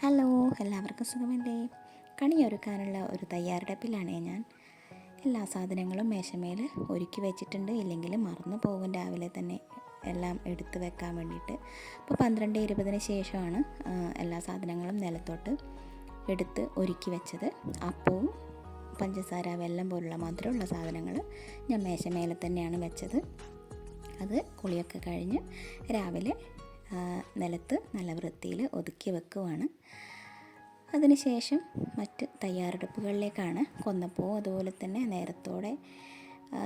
Hello, എല്ലാവർക്കും സുഖമല്ലേ? കണിയൊരുക്കാനുള്ള ഒരു തയ്യാറെടുപ്പിലാണ് ഞാൻ. എല്ലാ സാധനങ്ങളും മേശമേൽ ഒരുക്കി വെച്ചിട്ടുണ്ട്. ഇല്ലെങ്കിൽ മറന്നു പോകും രാവിലെ തന്നെ എല്ലാം എടുത്ത് വെക്കാൻ വേണ്ടിയിട്ട്. ഇപ്പോൾ 12:20 ശേഷമാണ് എല്ലാ സാധനങ്ങളും നിലത്തോട്ട് എടുത്ത് ഒരുക്കി വെച്ചത്. അപ്പവും പഞ്ചസാര, വെല്ലം പോലുള്ള മധുരമുള്ള സാധനങ്ങൾ ഞാൻ മേശമേലെ തന്നെയാണ് വെച്ചത്. അത് കുളിയൊക്കെ കഴിഞ്ഞ് രാവിലെ നിലത്ത് നല്ല വൃത്തിയിൽ ഒതുക്കി വെക്കുവാണ്. അതിനുശേഷം മറ്റ് തയ്യാറെടുപ്പുകളിലേക്കാണ്. കൊന്നപ്പൂ അതുപോലെ തന്നെ നേരത്തോടെ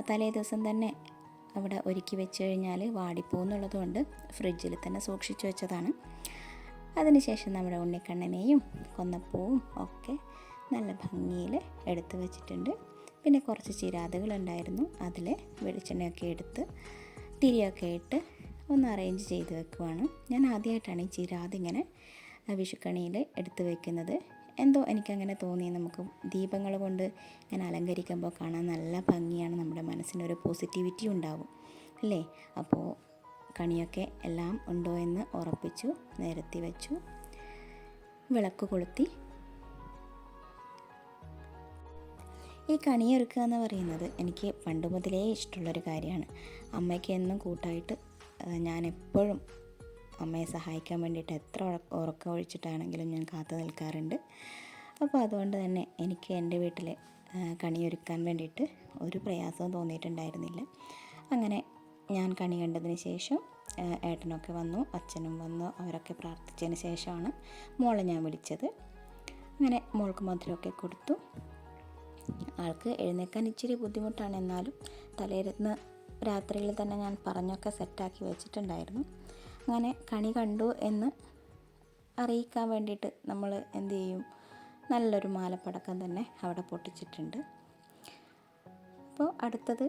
തലേ ദിവസം തന്നെ അവിടെ ഒരുക്കി വെച്ച് കഴിഞ്ഞാൽ വാടിപ്പോകുന്നുള്ളതുകൊണ്ട് ഫ്രിഡ്ജിൽ തന്നെ സൂക്ഷിച്ചു വെച്ചതാണ്. അതിനുശേഷം നമ്മുടെ ഉണ്ണിക്കണ്ണനെയും കൊന്നപ്പൂവും ഒക്കെ നല്ല ഭംഗിയിൽ എടുത്ത് വെച്ചിട്ടുണ്ട്. പിന്നെ കുറച്ച് ചിരാതുകളുണ്ടായിരുന്നു, അതിൽ വെളിച്ചെണ്ണയൊക്കെ എടുത്ത് തിരിയൊക്കെ ഇട്ട് ഒന്ന് അറേഞ്ച് ചെയ്ത് വെക്കുവാണ്. ഞാൻ ആദ്യമായിട്ടാണ് ഈ ചിരാതിങ്ങനെ വിഷുക്കണിയിൽ എടുത്ത് വെക്കുന്നത്. എന്തോ എനിക്കങ്ങനെ തോന്നി. നമുക്ക് ദീപങ്ങൾ കൊണ്ട് ഇങ്ങനെ അലങ്കരിക്കുമ്പോൾ കാണാൻ നല്ല ഭംഗിയാണ്, നമ്മുടെ മനസ്സിനൊരു പോസിറ്റിവിറ്റി ഉണ്ടാവും അല്ലേ? അപ്പോൾ കണിയൊക്കെ എല്ലാം ഉണ്ടോ എന്ന് ഉറപ്പിച്ചു, നിരത്തി വെച്ചു, വിളക്ക് കൊളുത്തി. ഈ കണിയൊരുക്കുക എന്ന് പറയുന്നത് എനിക്ക് പണ്ട് മുതലേ ഇഷ്ടമുള്ളൊരു കാര്യമാണ്. അമ്മയ്ക്ക് എന്നും കൂട്ടായിട്ട് ഞാൻ എപ്പോഴും അമ്മയെ സഹായിക്കാൻ വേണ്ടിയിട്ട് എത്ര ഉറക്കം ഒഴിച്ചിട്ടാണെങ്കിലും ഞാൻ കാത്തു നിൽക്കാറുണ്ട്. അപ്പോൾ അതുകൊണ്ട് തന്നെ എനിക്ക് എൻ്റെ വീട്ടിൽ കണിയൊരുക്കാൻ വേണ്ടിയിട്ട് ഒരു പ്രയാസവും തോന്നിയിട്ടുണ്ടായിരുന്നില്ല. അങ്ങനെ ഞാൻ കണി കണ്ടതിന് ശേഷം ഏട്ടനൊക്കെ വന്നു, അച്ഛനും വന്നു. അവരൊക്കെ പ്രാർത്ഥിച്ചതിന് ശേഷമാണ് മോളെ ഞാൻ വിളിച്ചത്. അങ്ങനെ മോൾക്ക് മധുരമൊക്കെ കൊടുത്തു. ആൾക്ക് എഴുന്നേൽക്കാൻ ഇച്ചിരി ബുദ്ധിമുട്ടാണ്, എന്നാലും തലേന്ന് രാത്രിയിൽ തന്നെ ഞാൻ പറഞ്ഞൊക്കെ സെറ്റാക്കി വെച്ചിട്ടുണ്ടായിരുന്നു. അങ്ങനെ കണി കണ്ടു എന്ന് അറിയിക്കാൻ വേണ്ടിയിട്ട് നമ്മൾ എന്ത് ചെയ്യും, നല്ലൊരു മാലപ്പടക്കം തന്നെ അവിടെ പൊട്ടിച്ചിട്ടുണ്ട്. അപ്പോൾ അടുത്തത്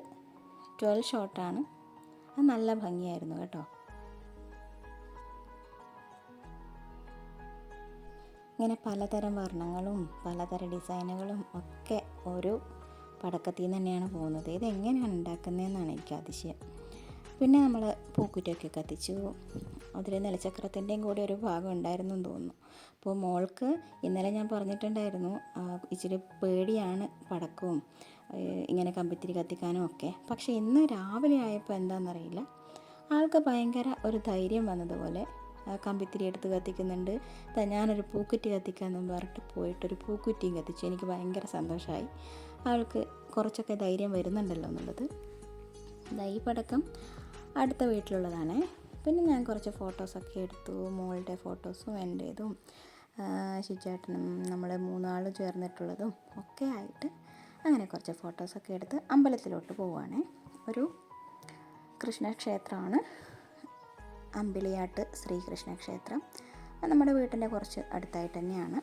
12 ഷോട്ടാണ്. അത് നല്ല ഭംഗിയായിരുന്നു കേട്ടോ. ഇങ്ങനെ പലതരം വർണ്ണങ്ങളും പലതരം ഡിസൈനുകളും ഒക്കെ ഒരു പടക്കത്തിൽ നിന്ന് തന്നെയാണ് പോകുന്നത്. ഇതെങ്ങനെയാണ് ഉണ്ടാക്കുന്നതെന്നാണ് എനിക്ക് അതിശയം. പിന്നെ നമ്മൾ പൂക്കുറ്റിയൊക്കെ കത്തിച്ചു. അതിൽ നിലച്ചക്രത്തിൻ്റെയും കൂടി ഒരു ഭാഗം ഉണ്ടായിരുന്നു എന്ന് തോന്നുന്നു. അപ്പോൾ മോൾക്ക് ഇന്നലെ ഞാൻ പറഞ്ഞിട്ടുണ്ടായിരുന്നു ഇച്ചിരി പേടിയാണ് പടക്കവും ഇങ്ങനെ കമ്പിത്തിരി കത്തിക്കാനും ഒക്കെ. പക്ഷേ ഇന്ന് രാവിലെ ആയപ്പോൾ എന്താണെന്നറിയില്ല, ആൾക്ക് ഭയങ്കര ഒരു ധൈര്യം വന്നതുപോലെ കമ്പിത്തിരി എടുത്ത് കത്തിക്കുന്നുണ്ട്. ഞാനൊരു പൂക്കുറ്റി കത്തിക്കാമെന്ന് പറഞ്ഞിട്ട് പോയിട്ടൊരു പൂക്കുറ്റിയും കത്തിച്ചു. എനിക്ക് ഭയങ്കര സന്തോഷമായി. ആൾക്ക് കുറച്ചൊക്കെ ധൈര്യം വരുന്നുണ്ടല്ലോ എന്നുള്ളത്. ഈ പടക്കം അടുത്ത വീട്ടിലുള്ളതാണ്. പിന്നെ ഞാൻ കുറച്ച് ഫോട്ടോസൊക്കെ എടുത്തു. മോളുടെ ഫോട്ടോസും എൻ്റേതും ഷിജേട്ടനും നമ്മൾ 3 ആൾ ചേർന്നിട്ടുള്ളതും ഒക്കെ ആയിട്ട് അങ്ങനെ കുറച്ച് ഫോട്ടോസൊക്കെ എടുത്ത് അമ്പലത്തിലോട്ട് പോവുകയാണ്. ഒരു കൃഷ്ണക്ഷേത്രമാണ്, അമ്പിളിയാട്ട് ശ്രീകൃഷ്ണ ക്ഷേത്രം. നമ്മുടെ വീട്ടിൻ്റെ കുറച്ച് അടുത്തായിട്ട് തന്നെയാണ്.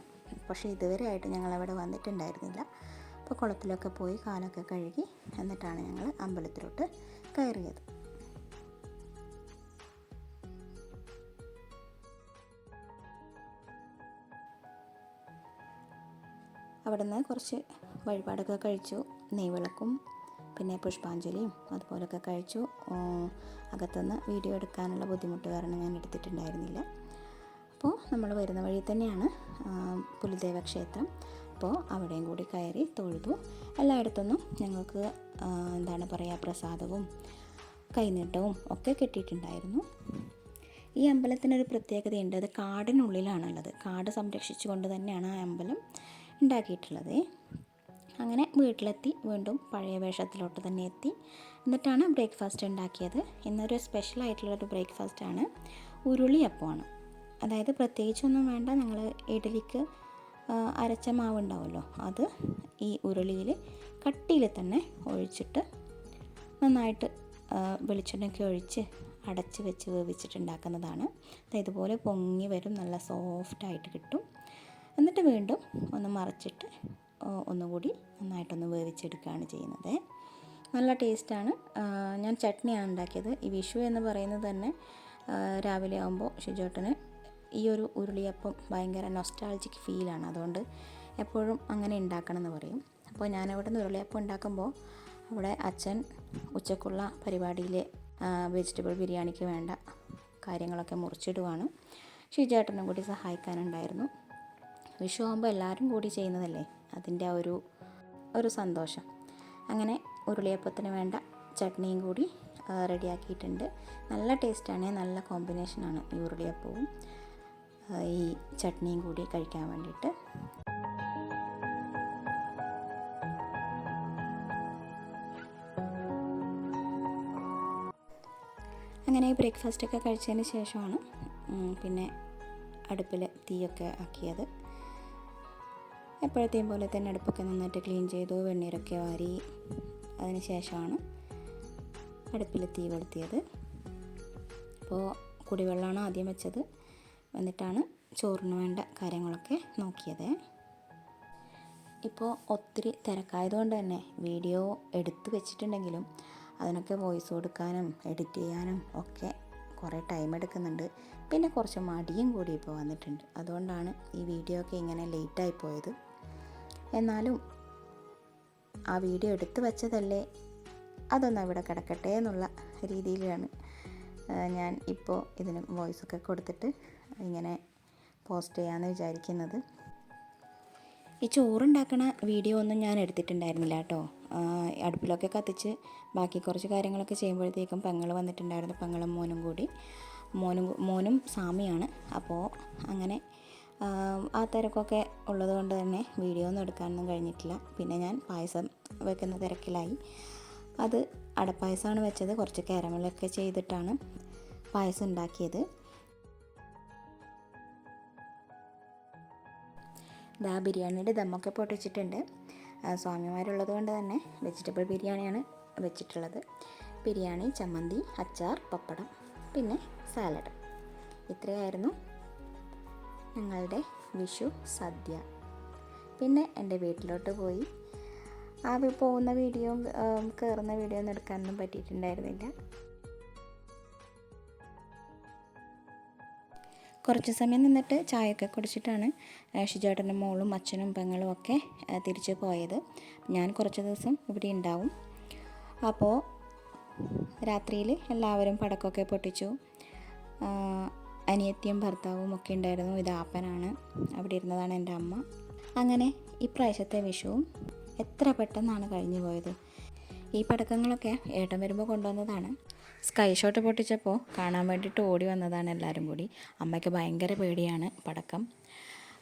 പക്ഷേ ഇതുവരെ ആയിട്ട് ഞങ്ങളവിടെ വന്നിട്ടുണ്ടായിരുന്നില്ല. അപ്പോൾ കുളത്തിലൊക്കെ പോയി കാലൊക്കെ കഴുകി എന്നിട്ടാണ് ഞങ്ങൾ അമ്പലത്തിലോട്ട് കയറിയത്. അവിടെ നിന്ന് കുറച്ച് വഴിപാടൊക്കെ കഴിച്ചു. നെയ്വിളക്കും പിന്നെ പുഷ്പാഞ്ജലിയും അതുപോലൊക്കെ കഴിച്ചു. അകത്തുനിന്ന് വീഡിയോ എടുക്കാനുള്ള ബുദ്ധിമുട്ട് കാരണം ഞാൻ എടുത്തിട്ടുണ്ടായിരുന്നില്ല. അപ്പോൾ നമ്മൾ വരുന്ന വഴി തന്നെയാണ് പുലിദേവ ക്ഷേത്രം. അപ്പോൾ അവിടെയും കൂടി കയറി തൊഴുതു. എല്ലായിടത്തുനിന്നും ഞങ്ങൾക്ക് എന്താണ് പറയുക, പ്രസാദവും കൈനീട്ടവും ഒക്കെ കിട്ടിയിട്ടുണ്ടായിരുന്നു. ഈ അമ്പലത്തിനൊരു പ്രത്യേകതയുണ്ട്. അത് കാടിനുള്ളിലാണുള്ളത്. കാട് സംരക്ഷിച്ചുകൊണ്ട് തന്നെയാണ് ആ അമ്പലം ഉണ്ടാക്കിയിട്ടുള്ളത്. അങ്ങനെ വീട്ടിലെത്തി വീണ്ടും പഴയ വേഷത്തിലോട്ട് തന്നെ എത്തി. എന്നിട്ടാണ് ബ്രേക്ക്ഫാസ്റ്റ് ഉണ്ടാക്കിയത്. ഇന്നൊരു സ്പെഷ്യലായിട്ടുള്ളൊരു ബ്രേക്ക്ഫാസ്റ്റാണ്, ഉരുളിയപ്പമാണ്. അതായത് പ്രത്യേകിച്ചൊന്നും വേണ്ട, ഞങ്ങൾ ഇഡലിക്ക് അരച്ച മാവ് ഉണ്ടാവുമല്ലോ, അത് ഈ ഉരുളിയിൽ കട്ടിയിൽ തന്നെ ഒഴിച്ചിട്ട് നന്നായിട്ട് വെളിച്ചെണ്ണയൊക്കെ ഒഴിച്ച് അടച്ച് വെച്ച് വേവിച്ചിട്ടുണ്ടാക്കുന്നതാണ്. ഇതുപോലെ പൊങ്ങി വരും, നല്ല സോഫ്റ്റായിട്ട് കിട്ടും. എന്നിട്ട് വീണ്ടും ഒന്ന് മറിച്ചിട്ട് ഒന്നുകൂടി നന്നായിട്ടൊന്ന് വേവിച്ചെടുക്കുകയാണ് ചെയ്യുന്നത്. നല്ല ടേസ്റ്റാണ്. ഞാൻ ചട്നിയാണ് ഉണ്ടാക്കിയത്. ഈ വിഷു എന്ന് പറയുന്നത് തന്നെ രാവിലെ ആകുമ്പോൾ ഷിജോട്ടന് ഈ ഒരു ഉരുളിയപ്പം ഭയങ്കര നൊസ്റ്റാൾജിക് ഫീലാണ്. അതുകൊണ്ട് എപ്പോഴും അങ്ങനെ ഉണ്ടാക്കണം എന്ന് പറയും. അപ്പോൾ ഞാനവിടെ നിന്ന് ഉരുളിയപ്പം ഉണ്ടാക്കുമ്പോൾ അവിടെ അച്ഛൻ ഉച്ചക്കുള്ള പരിപാടിയിലെ വെജിറ്റബിൾ ബിരിയാണിക്ക് വേണ്ട കാര്യങ്ങളൊക്കെ മുറിച്ചിടുവാണ്. ഷിജേട്ടനും കൂടി സഹായിക്കാനുണ്ടായിരുന്നു. വിഷു ആകുമ്പോൾ എല്ലാവരും കൂടി ചെയ്യുന്നതല്ലേ, അതിൻ്റെ ഒരു സന്തോഷം. അങ്ങനെ ഉരുളിയപ്പത്തിന് വേണ്ട ചട്നിയും കൂടി റെഡിയാക്കിയിട്ടുണ്ട്. നല്ല ടേസ്റ്റാണ്, നല്ല കോമ്പിനേഷനാണ് ഈ ഉരുളിയപ്പവും ഈ ചട്നിയും കൂടി കഴിക്കാൻ വേണ്ടിയിട്ട്. അങ്ങനെ ബ്രേക്ക്ഫാസ്റ്റൊക്കെ കഴിച്ചതിന് ശേഷമാണ് പിന്നെ അടുപ്പിൽ തീയൊക്കെ ആക്കിയത്. എപ്പോഴത്തെയും പോലെ തന്നെ അടുപ്പൊക്കെ നന്നായിട്ട് ക്ലീൻ ചെയ്തു, വെണ്ണീരൊക്കെ വാരി. അതിന് ശേഷമാണ് അടുപ്പിൽ തീ കൊളുത്തിയത്. അപ്പോൾ കുടിവെള്ളമാണ് ആദ്യം വെച്ചത്, എന്നിട്ടാണ് ചോറിന് വേണ്ട കാര്യങ്ങളൊക്കെ നോക്കിയത്. ഇപ്പോൾ ഒത്തിരി തിരക്കായതുകൊണ്ട് തന്നെ വീഡിയോ എടുത്ത് വെച്ചിട്ടുണ്ടെങ്കിലും അതിനൊക്കെ വോയിസ് കൊടുക്കാനും എഡിറ്റ് ചെയ്യാനും ഒക്കെ കുറേ ടൈം എടുക്കുന്നുണ്ട്. പിന്നെ കുറച്ച് മടിയും കൂടി ഇപ്പോൾ വന്നിട്ടുണ്ട്. അതുകൊണ്ടാണ് ഈ വീഡിയോ ഒക്കെ ഇങ്ങനെ ലേറ്റായി പോയത്. എന്നാലും ആ വീഡിയോ എടുത്ത് വെച്ചതല്ലേ, അതൊന്നും അവിടെ കിടക്കട്ടെ എന്നുള്ള രീതിയിലാണ് ഞാൻ ഇപ്പോൾ ഇതിന് വോയിസൊക്കെ കൊടുത്തിട്ട് ഇങ്ങനെ പോസ്റ്റ് ചെയ്യാമെന്ന് വിചാരിക്കുന്നത്. ഈ ചോറുണ്ടാക്കണ വീഡിയോ ഒന്നും ഞാൻ എടുത്തിട്ടുണ്ടായിരുന്നില്ല കേട്ടോ. അടുപ്പിലൊക്കെ കത്തിച്ച് ബാക്കി കുറച്ച് കാര്യങ്ങളൊക്കെ ചെയ്യുമ്പോഴത്തേക്കും പെങ്ങൾ വന്നിട്ടുണ്ടായിരുന്നു, പെങ്ങളും മോനും കൂടി. മോനും സാമിയാണ്. അപ്പോൾ അങ്ങനെ ആ തിരക്കൊക്കെ ഉള്ളത് കൊണ്ട് തന്നെ വീഡിയോ ഒന്നും എടുക്കാനൊന്നും കഴിഞ്ഞിട്ടില്ല. പിന്നെ ഞാൻ പായസം വെക്കുന്ന തിരക്കിലായി. അത് അടപ്പായസമാണ് വെച്ചത്. കുറച്ച് കാരമലൊക്കെ ചെയ്തിട്ടാണ് പായസം ഉണ്ടാക്കിയത്. ഇതാ ബിരിയാണിയുടെ ദമ്മൊക്കെ പൊട്ടിച്ചിട്ടുണ്ട്. സ്വാമിമാരുള്ളത് കൊണ്ട് തന്നെ വെജിറ്റബിൾ ബിരിയാണിയാണ് വെച്ചിട്ടുള്ളത്. ബിരിയാണി, ചമ്മന്തി, അച്ചാർ, പപ്പടം, പിന്നെ സാലഡ്. ഇത്രയായിരുന്നു ഞങ്ങളുടെ വിഷു സദ്യ. പിന്നെ എൻ്റെ വീട്ടിലോട്ട് പോയി. ആ പോകുന്ന വീഡിയോ കയറുന്ന വീഡിയോ ഒന്നും എടുക്കാനൊന്നും പറ്റിയിട്ടുണ്ടായിരുന്നില്ല. കുറച്ച് സമയം നിന്നിട്ട് ചായയൊക്കെ കുടിച്ചിട്ടാണ് ഷിജേട്ടൻ്റെ മോളും അച്ഛനും പെങ്ങളും ഒക്കെ തിരിച്ച് പോയത്. ഞാൻ കുറച്ച് ദിവസം ഇവിടെ ഉണ്ടാവും. അപ്പോൾ രാത്രിയിൽ എല്ലാവരും പടക്കമൊക്കെ പൊട്ടിച്ചു. അനിയത്തിയും ഭർത്താവും ഒക്കെ ഉണ്ടായിരുന്നു. ഇത് ആപ്പനാണ്, അവിടെ ഇരുന്നതാണ് എൻ്റെ അമ്മ. അങ്ങനെ ഇപ്രാവശ്യത്തെ വിഷുവും എത്ര പെട്ടെന്നാണ് കഴിഞ്ഞു പോയത്. ഈ പടക്കങ്ങളൊക്കെ ഏട്ടൻ വരുമ്പോൾ കൊണ്ടുവന്നതാണ്. സ്കൈ ഷോട്ട് പൊട്ടിച്ചപ്പോൾ കാണാൻ വേണ്ടിയിട്ട് ഓടി വന്നതാണ് എല്ലാവരും കൂടി. അമ്മയ്ക്ക് ഭയങ്കര പേടിയാണ് പടക്കം.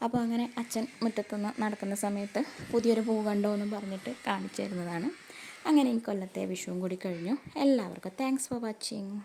അപ്പോൾ അങ്ങനെ അച്ഛൻ മുറ്റത്തുനിന്ന് നടക്കുന്ന സമയത്ത് പുതിയൊരു പൂ കണ്ടോ എന്നും പറഞ്ഞിട്ട് കാണിച്ചു തരുന്നതാണ്. അങ്ങനെ ഈ കൊല്ലത്തെ വിഷുവും കൂടി കഴിഞ്ഞു. എല്ലാവർക്കും താങ്ക്സ് ഫോർ വാച്ചിങ്.